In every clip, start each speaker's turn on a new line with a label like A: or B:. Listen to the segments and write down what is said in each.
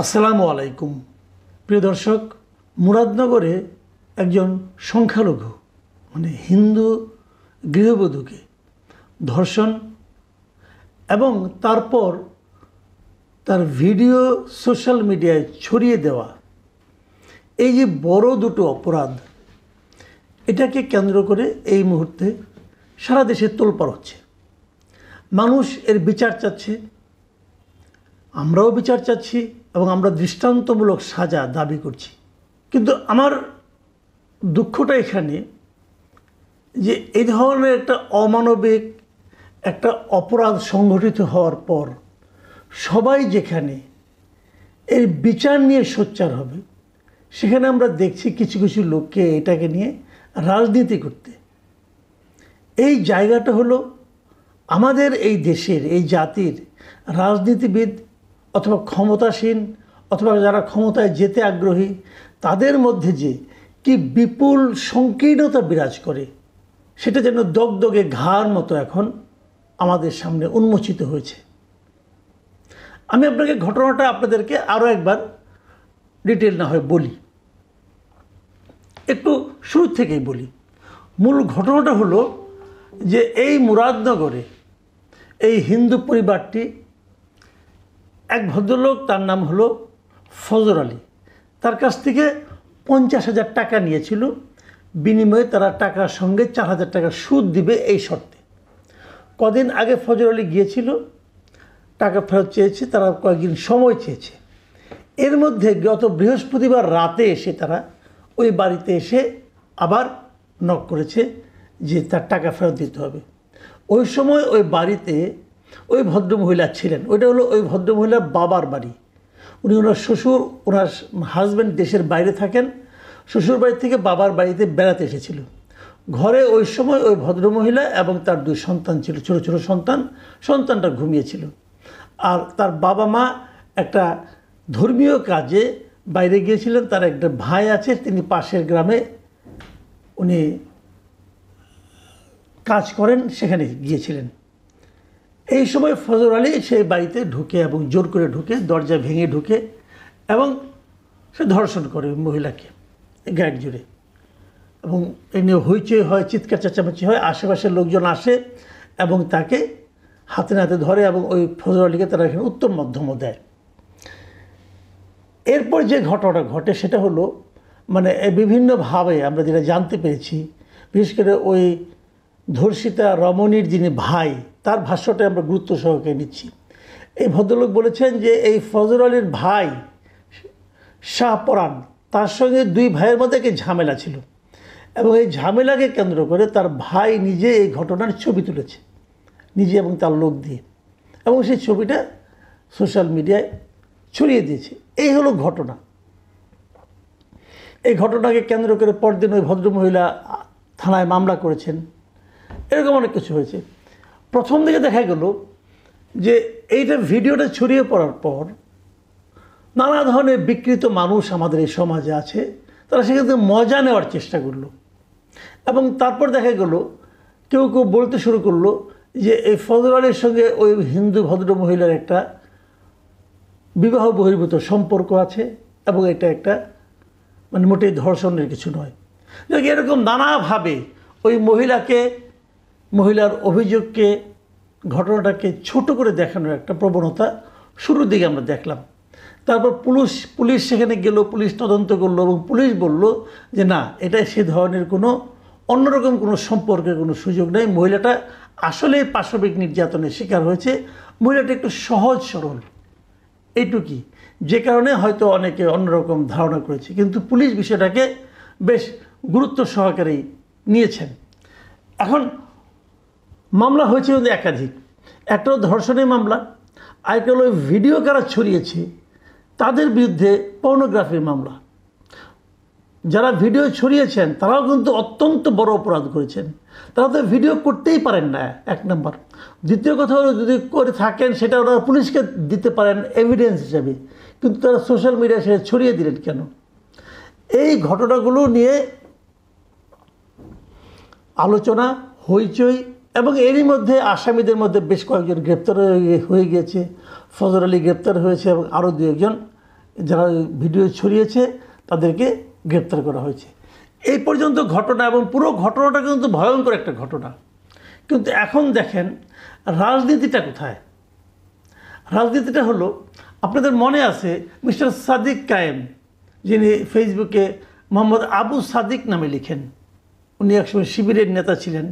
A: আসসালামু আলাইকুম প্রিয় দর্শক, মুরাদনগরে একজন সংখ্যালঘু হিন্দু গৃহবধূকে ধর্ষণ এবং তারপর তার ভিডিও সোশ্যাল মিডিয়ায় ছড়িয়ে দেওয়া, এই যে বড় দুটো অপরাধ, এটাকে কেন্দ্র করে এই মুহূর্তে সারা দেশে তোলপাড় হচ্ছে। মানুষ এর বিচার চাচ্ছে, আমরাও বিচার চাচ্ছি এবং আমরা দৃষ্টান্তমূলক সাজা দাবি করছি। কিন্তু আমার দুঃখটা এখানে যে এই ধরনের একটা অমানবিক একটা অপরাধ সংঘটিত হওয়ার পর সবাই যেখানে এর বিচার নিয়ে সোচ্চার হবে, সেখানে আমরা দেখছি কিছু কিছু লোককে এটাকে নিয়ে রাজনীতি করতে। এই জায়গাটা হলো আমাদের এই দেশের, এই জাতির রাজনীতিবিদ অথবা ক্ষমতাসীন অথবা যারা ক্ষমতায় যেতে আগ্রহী, তাদের মধ্যে যে কি বিপুল সংকীর্ণতা বিরাজ করে, সেটা যেন দগদগে ঘার মতো এখন আমাদের সামনে উন্মোচিত হয়েছে। আমি আপনাকে ঘটনাটা আপনাদেরকে আরও একবার ডিটেল না হয় বলি, একটু শুরু থেকেই বলি। মূল ঘটনাটা হলো যে এই মুরাদনগরে এই হিন্দু পরিবারটি, এক ভদ্রলোক, তার নাম হলো ফজর আলী, তার কাছ থেকে 50,000 টাকা নিয়েছিল। বিনিময়ে তারা টাকার সঙ্গে 4,000 টাকা সুদ দিবে এই শর্তে। কদিন আগে ফজর আলী গিয়েছিল, টাকা ফেরত চেয়েছে, তারা কয়েকদিন সময় চেয়েছে। এর মধ্যে গত বৃহস্পতিবার রাতে এসে তারা ওই বাড়িতে এসে আবার নক করেছে যে তার টাকা ফেরত দিতে হবে। ওই সময় ওই বাড়িতে ওই ভদ্রমহিলা ছিলেন। ওইটা হলো ওই ভদ্রমহিলার বাবার বাড়ি। ওনার শ্বশুর, ওনার হাজব্যান্ড দেশের বাইরে থাকেন, শ্বশুর বাড়ি থেকে বাবার বাড়িতে বেড়াতে এসেছিল। ঘরে ওই সময় ওই ভদ্রমহিলা এবং তার 2 সন্তান ছিল, ছোটো ছোটো সন্তান। সন্তানটা ঘুমিয়েছিল। আর তার বাবা মা একটা ধর্মীয় কাজে বাইরে গিয়েছিলেন। তার একটা ভাই আছে, তিনি পাশের গ্রামে উনি কাজ করেন, সেখানে গিয়েছিলেন। এই সময় ফজর আলী সেই বাড়িতে ঢুকে এবং জোর করে ঢুকে, দরজা ভেঙে ঢুকে এবং সে ধর্ষণ করে মহিলাকে গায়ের জোরে। এবং এই নিয়ে হইচই হয়, চিৎকার চেঁচামেচি হয়। আশেপাশের লোকজন আসে এবং তাকে হাতে নাতে ধরে এবং ওই ফজর আলীকে তারা এখানে উত্তম মধ্যমও দেয়। এরপর যে ঘটনাটা ঘটে সেটা হলো বিভিন্নভাবে আমরা যেটা জানতে পেরেছি, বিশেষ করে ওই ধর্ষিতা রমণীর যিনি ভাই, তার ভাষ্যটা আমরা গুরুত্ব সহকারে নিচ্ছি। এই ভদ্রলোক বলেছেন যে এই ফজর আলীর ভাই শাহপরাণ, তার সঙ্গে 2 ভাইয়ের মধ্যে একটি ঝামেলা ছিল এবং এই ঝামেলাকে কেন্দ্র করে তার ভাই নিজে এই ঘটনার ছবি তুলেছে, নিজে এবং তার লোক দিয়ে, এবং সেই ছবিটা সোশ্যাল মিডিয়ায় ছড়িয়ে দিয়েছে। এই হলো ঘটনা। এই ঘটনাকে কেন্দ্র করে পরদিন ওই ভদ্রমহিলা থানায় মামলা করেছেন। এরকম অনেক কিছু হয়েছে। প্রথম দিকে দেখা গেল যে এইটা ভিডিওটা ছড়িয়ে পড়ার পর নানা ধরনের বিকৃত মানুষ আমাদের এই সমাজে আছে, তারা সেখান থেকে মজা নেওয়ার চেষ্টা করলো। এবং তারপর দেখা গেল কেউ কেউ বলতে শুরু করলো যে এই ফজর আলীর সঙ্গে ওই হিন্দু ভদ্র মহিলার একটা বিবাহ বহির্ভূত সম্পর্ক আছে এবং এটা একটা মোটেই ধর্ষণের কিছু নয়। এরকম নানাভাবে ওই মহিলার অভিযোগকে, ঘটনাটাকে ছোট করে দেখানোর একটা প্রবণতা শুরুর দিকে আমরা দেখলাম। তারপর পুলিশ সেখানে গেল, পুলিশ তদন্ত করলো এবং পুলিশ বলল যে না, এটা সে ধরনের কোনো অন্যরকম কোনো সম্পর্কের কোনো সুযোগ নেই। মহিলাটা আসলে পাশবিক নির্যাতনের শিকার হয়েছে। মহিলাটা একটু সহজ সরল, এইটুকুই, যে কারণে হয়তো অনেকে অন্যরকম ধারণা করেছে। কিন্তু পুলিশ বিষয়টাকে বেশ গুরুত্ব সহকারেই নিয়েছেন। এখন মামলা হয়েছে কিন্তু একাধিক। একটা ধর্ষণের মামলা, আরেকটা হলো ভিডিও কারা ছড়িয়েছে তাদের বিরুদ্ধে পর্নোগ্রাফির মামলা। যারা ভিডিও ছড়িয়েছেন তারাও কিন্তু অত্যন্ত বড় অপরাধ করেছেন। তারা তো ভিডিও করতেই পারেন না, 1 নম্বর। দ্বিতীয় কথা হলো, যদি করে থাকেন সেটা ওরা পুলিশকে দিতে পারেন এভিডেন্স হিসাবে, কিন্তু তারা সোশ্যাল মিডিয়ায় সেটা ছড়িয়ে দিলেন কেন? এই ঘটনাগুলো নিয়ে আলোচনা, হইচই এবং এরই মধ্যে আসামিদের মধ্যে বেশ কয়েকজন গ্রেপ্তার হয়ে গিয়েছে। ফজর আলী গ্রেপ্তার হয়েছে এবং আরও 2 একজন যারা ভিডিও ছড়িয়েছে তাদেরকে গ্রেপ্তার করা হয়েছে। এই পর্যন্ত ঘটনা, এবং পুরো ঘটনাটা কিন্তু ভয়ঙ্কর একটা ঘটনা। কিন্তু এখন দেখেন রাজনীতিটা কোথায়। রাজনীতিটা হলো, আপনাদের মনে আছে মিস্টার সাদিক কায়েম, যিনি ফেসবুকে মোহাম্মদ আবু সাদিক নামে লিখেন, উনি একসময় শিবিরের নেতা ছিলেন,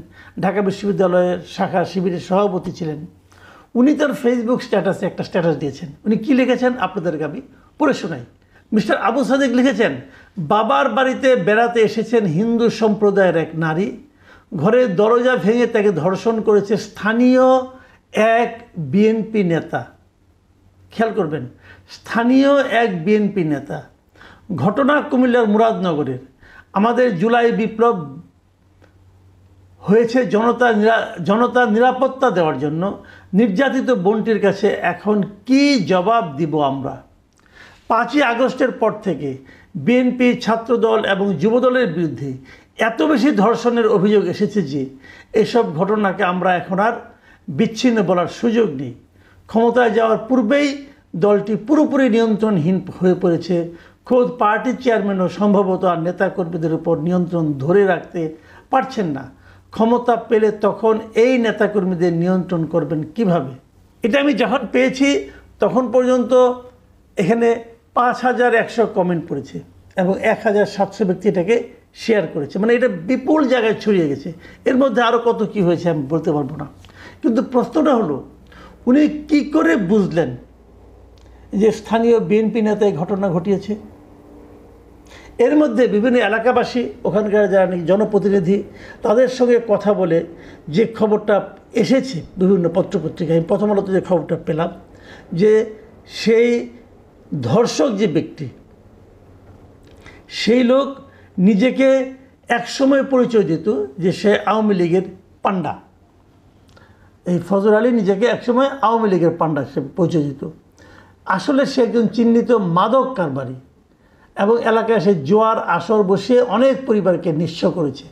A: ঢাকা বিশ্ববিদ্যালয়ের শাখা শিবিরের সভাপতি ছিলেন। উনি তার ফেসবুক স্ট্যাটাসে একটা স্ট্যাটাস দিয়েছেন। উনি কি লিখেছেন আপনাদেরকে আমি পড়ে শোনাই। মিস্টার আবু সাদিক লিখেছেন, বাবার বাড়িতে বেড়াতে এসেছেন হিন্দু সম্প্রদায়ের এক নারী, ঘরের দরজা ভেঙে তাকে ধর্ষণ করেছে স্থানীয় এক বিএনপি নেতা। খেয়াল করবেন, স্থানীয় এক বিএনপি নেতা। ঘটনা কুমিল্লার মুরাদনগরের। আমাদের জুলাই বিপ্লব হয়েছে জনতার নিরাপত্তা দেওয়ার জন্য। নির্যাতিত বোনটির কাছে এখন কি জবাব দিব আমরা? 5ই আগস্টের পর থেকে বিএনপি, ছাত্রদল এবং যুবদলের বিরুদ্ধে এত বেশি ধর্ষণের অভিযোগ এসেছে যে এসব ঘটনাকে আমরা এখন আর বিচ্ছিন্ন বলার সুযোগ নেই। ক্ষমতায় যাওয়ার পূর্বেই দলটি পুরোপুরি নিয়ন্ত্রণহীন হয়ে পড়েছে। খোদ পার্টি চেয়ারম্যানও সম্ভবত আর নেতাকর্মীদের উপর নিয়ন্ত্রণ ধরে রাখতে পারছেন না। ক্ষমতা পেলে তখন এই নেতাকর্মীদের নিয়ন্ত্রণ করবেন কিভাবে? এটা আমি যখন পেয়েছি তখন পর্যন্ত এখানে 5100 কমেন্ট পড়েছে এবং 1700 ব্যক্তি এটাকে শেয়ার করেছে। মানে এটা বিপুল জায়গায় ছড়িয়ে গেছে। এর মধ্যে আরও কত কি হয়েছে আমি বলতে পারবো না। কিন্তু প্রশ্নটা হলো, উনি কি করে বুঝলেন যে স্থানীয় বিএনপি নেতা এই ঘটনা ঘটিয়েছে? এর মধ্যে বিভিন্ন এলাকাবাসী, ওখানকার যারা জনপ্রতিনিধি, তাদের সঙ্গে কথা বলে যে খবরটা এসেছে বিভিন্ন পত্রপত্রিকায়, আমি প্রথম আলোতে যে খবরটা পেলাম যে সেই ধর্ষক যে ব্যক্তি, সেই লোক নিজেকে একসময় পরিচয় দিত যে সে আওয়ামী লীগের পান্ডা। এই ফজর আলী নিজেকে একসময় আওয়ামী লীগের পান্ডা হিসেবে পরিচয় দিত। আসলে সে একজন চিহ্নিত মাদক কারবারি এবং এলাকায় সে জোয়ার আসর বসিয়ে অনেক পরিবারকে নিঃস্ব করেছে।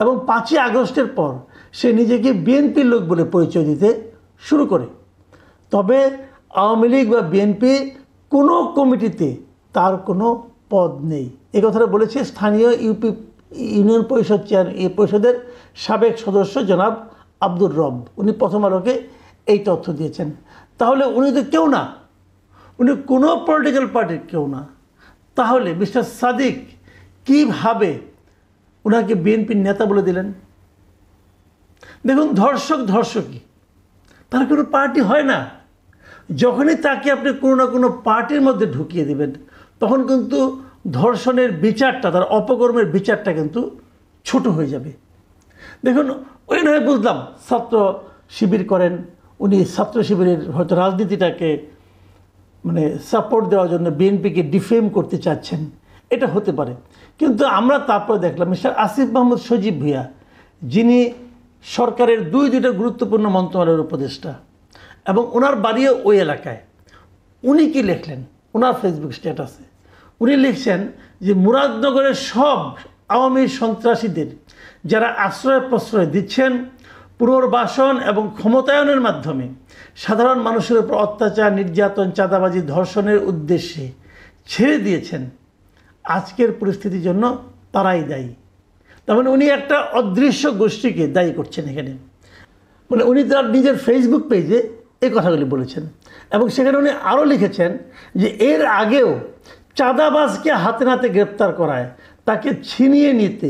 A: এবং 5ই আগস্টের পর সে নিজেকে বিএনপির লোক বলে পরিচয় দিতে শুরু করে। তবে আওয়ামী লীগ বা বিএনপি কোনো কমিটিতে তার কোনো পদ নেই। এই কথাটা বলেছে স্থানীয় ইউনিয়ন পরিষদ এই পরিষদের সাবেক সদস্য জনাব আব্দুর রব। উনি প্রথম আলোকে এই তথ্য দিয়েছেন। তাহলে উনি তো কেউ না, উনি কোনো পলিটিক্যাল পার্টির কেউ না। তাহলে মিস্টার সাদিক কীভাবে ওনাকে বিএনপির নেতা বলে দিলেন? দেখুন, ধর্ষকই তার কোনো পার্টি হয় না। যখনই তাকে আপনি কোনো না কোনো পার্টির মধ্যে ঢুকিয়ে দেবেন, তখন কিন্তু ধর্ষণের বিচারটা, তার অপকর্মের বিচারটা কিন্তু ছোট হয়ে যাবে। দেখুন, ওই নয় বুঝলাম ছাত্র শিবির করেন, উনি ছাত্র শিবিরের হয়তো রাজনীতিটাকে মানে সাপোর্ট দেওয়ার জন্য বিএনপিকে ডিফেম করতে চাচ্ছেন, এটা হতে পারে। কিন্তু আমরা তারপরে দেখলাম মিস্টার আসিফ মাহমুদ সজীব ভুঁইয়া, যিনি সরকারের দুইটা গুরুত্বপূর্ণ মন্ত্রণালয়ের উপদেষ্টা এবং ওনার বাড়িও ওই এলাকায়, উনি কি লিখলেন ওনার ফেসবুক স্ট্যাটাসে? উনি লিখছেন যে মুরাদনগরের সব আওয়ামী সন্ত্রাসীদের যারা আশ্রয় প্রশ্রয় দিচ্ছেন, পুনর্বাসন এবং ক্ষমতায়নের মাধ্যমে সাধারণ মানুষের উপর অত্যাচার, নির্যাতন, চাঁদাবাজি, ধর্ষণের উদ্দেশ্যে ছেড়ে দিয়েছেন, আজকের পরিস্থিতির জন্য তারাই দায়ী। তার মানে উনি একটা অদৃশ্য গোষ্ঠীকে দায়ী করছেন এখানে। মানে উনি তার নিজের ফেসবুক পেজে এই কথাগুলি বলেছেন এবং সেখানে উনি আরও লিখেছেন যে এর আগেও চাঁদাবাজকে হাতে নাতে গ্রেপ্তার করায় তাকে ছিনিয়ে নিতে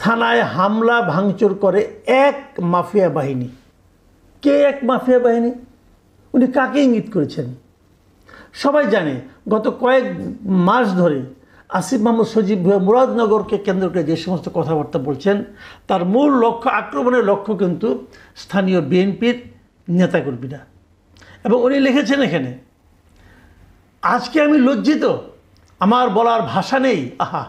A: থানায় হামলা ভাঙচুর করে এক মাফিয়া বাহিনী। কে এক মাফিয়া বাহিনী? উনি কাকে ইঙ্গিত করেছেন? সবাই জানে গত কয়েক মাস ধরে আসিফ মাহমুদ সজীব ভুঁইয়া মুরাদনগরকে কেন্দ্র করে যে সমস্ত কথাবার্তা বলছেন, তার মূল লক্ষ্য, আক্রমণের লক্ষ্য কিন্তু স্থানীয় বিএনপির নেতাকর্মীরা। এবং উনি লিখেছেন এখানে, আজকে আমি লজ্জিত, আমার বলার ভাষা নেই। আহা,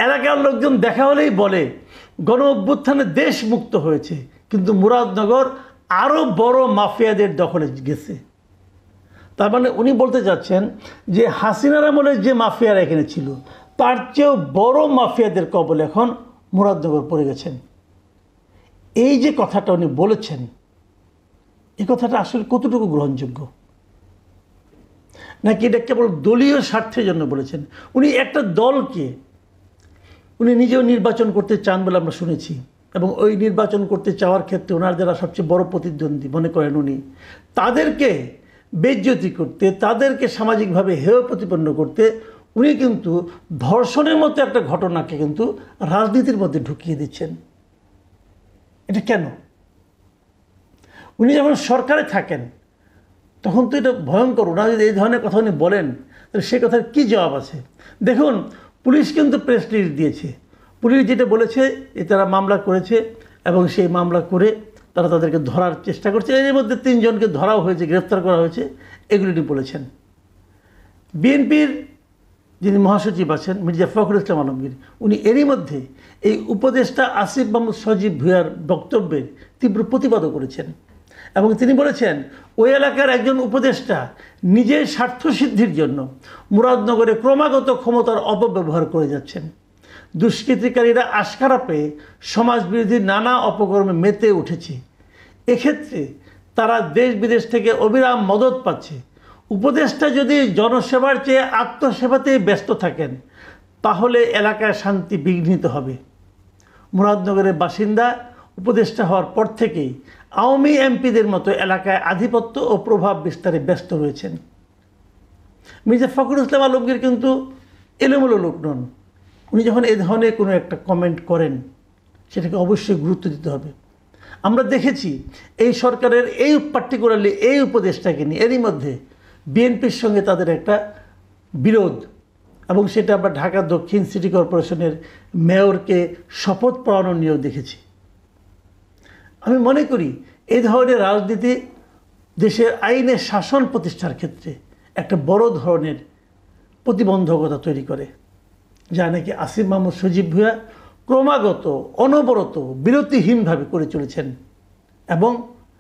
A: এলাকার লোকজন দেখা হলেই বলে গণ অভ্যুত্থানে দেশ মুক্ত হয়েছে, কিন্তু মুরাদনগর আরও বড় মাফিয়াদের দখলে গেছে। তার মানে উনি বলতে চাচ্ছেন যে হাসিনার আমলে যে মাফিয়ারা এখানে ছিল, তার চেয়েও বড় মাফিয়াদের কবলে এখন মুরাদনগর পড়ে গেছেন। এই যে কথাটা উনি বলেছেন, এই কথাটা আসলে কতটুকু গ্রহণযোগ্য? নাকি এটা কেবল দলীয় স্বার্থের জন্য বলেছেন? উনি একটা দলকে উনি নিজেও নির্বাচন করতে চান বলে আমরা শুনেছি, এবং ওই নির্বাচন করতে চাওয়ার ক্ষেত্রে ওনার যারা সবচেয়ে বড় প্রতিদ্বন্দ্বী মনে করেন উনি, তাদেরকে বেইজ্জতি করতে, তাদেরকে সামাজিকভাবে হেয় প্রতিপন্ন করতে উনি কিন্তু ধর্ষণের মতো একটা ঘটনাকে কিন্তু রাজনীতির মধ্যে ঢুকিয়ে দিচ্ছেন। এটা কেন? উনি যখন সরকারে থাকেন তখন তো এটা ভয়ঙ্কর। ওনারা যদি এই ধরনের কথা উনি বলেন তাহলে সে কথার কী জবাব আছে? দেখুন, পুলিশ কিন্তু প্রেস রিলিজ দিয়েছে। পুলিশ যেটা বলেছে যে তারা মামলা করেছে এবং সেই মামলা করে তারা তাদেরকে ধরার চেষ্টা করছে। এর মধ্যে 3 জনকে ধরাও হয়েছে, গ্রেফতার করা হয়েছে, এগুলি উনি বলেছেন। বিএনপির যিনি মহাসচিব আছেন মির্জা ফখরুল ইসলাম আলমগীর, উনি এরই মধ্যে এই উপদেষ্টা আসিফ মাহমুদ সজীব ভুঁইয়ার বক্তব্যের তীব্র প্রতিবাদও করেছেন এবং তিনি বলেছেন ওই এলাকার একজন উপদেষ্টা নিজের স্বার্থসিদ্ধির জন্য মুরাদনগরে ক্রমাগত ক্ষমতার অপব্যবহার করে যাচ্ছেন। দুষ্কৃতিকারীরা আশকারা পেয়ে সমাজবিরোধী নানা অপকর্মে মেতে উঠেছে। এক্ষেত্রে তারা দেশ বিদেশ থেকে অবিরাম মদত পাচ্ছে। উপদেষ্টা যদি জনসেবার চেয়ে আত্মসেবাতেই ব্যস্ত থাকেন তাহলে এলাকায় শান্তি বিঘ্নিত হবে। মুরাদনগরের বাসিন্দা উপদেষ্টা হওয়ার পর থেকেই আওয়ামী এমপিদের মতো এলাকায় আধিপত্য ও প্রভাব বিস্তারে ব্যস্ত রয়েছেন। মির্জা ফখরুল ইসলাম আলমগীর কিন্তু এলোমেলো লোক নন। উনি যখন এই ধরনের কোনো একটা কমেন্ট করেন সেটাকে অবশ্যই গুরুত্ব দিতে হবে। আমরা দেখেছি এই সরকারের এই পার্টিকুলারলি এই উপদেষ্টাকে নিয়ে এরই মধ্যে বিএনপির সঙ্গে তাদের একটা বিরোধ, এবং সেটা আমরা ঢাকা দক্ষিণ সিটি কর্পোরেশনের মেয়রকে শপথ পড়ানো নিয়েও দেখেছি। আমি মনে করি এই ধরনের রাজনীতি দেশের আইনের শাসন প্রতিষ্ঠার ক্ষেত্রে একটা বড় ধরনের প্রতিবন্ধকতা তৈরি করে, যা নাকি আসিফ মাহমুদ সজীব ভুঁইয়া ক্রমাগত অনবরত বিরতিহীনভাবে করে চলেছেন এবং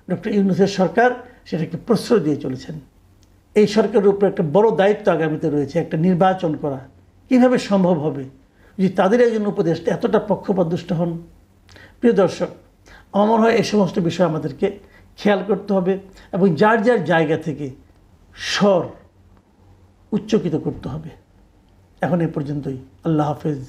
A: ডক্টর ইউনূসের সরকার সেটাকে প্রশ্রয় দিয়ে চলেছেন। এই সরকারের উপর একটা বড় দায়িত্ব আগামীতে রয়েছে, একটা নির্বাচন করা। কিভাবে সম্ভব হবে যদি তাদের একজন উপদেষ্টা এতটা পক্ষপাতদুষ্ট হন? প্রিয় দর্শক, আমার মনে হয় এই সমস্ত বিষয় আমাদেরকে খেয়াল করতে হবে এবং যার যার জায়গা থেকে স্বর উচ্চকিত করতে হবে। এখন এ পর্যন্তই। আল্লাহ হাফেজ।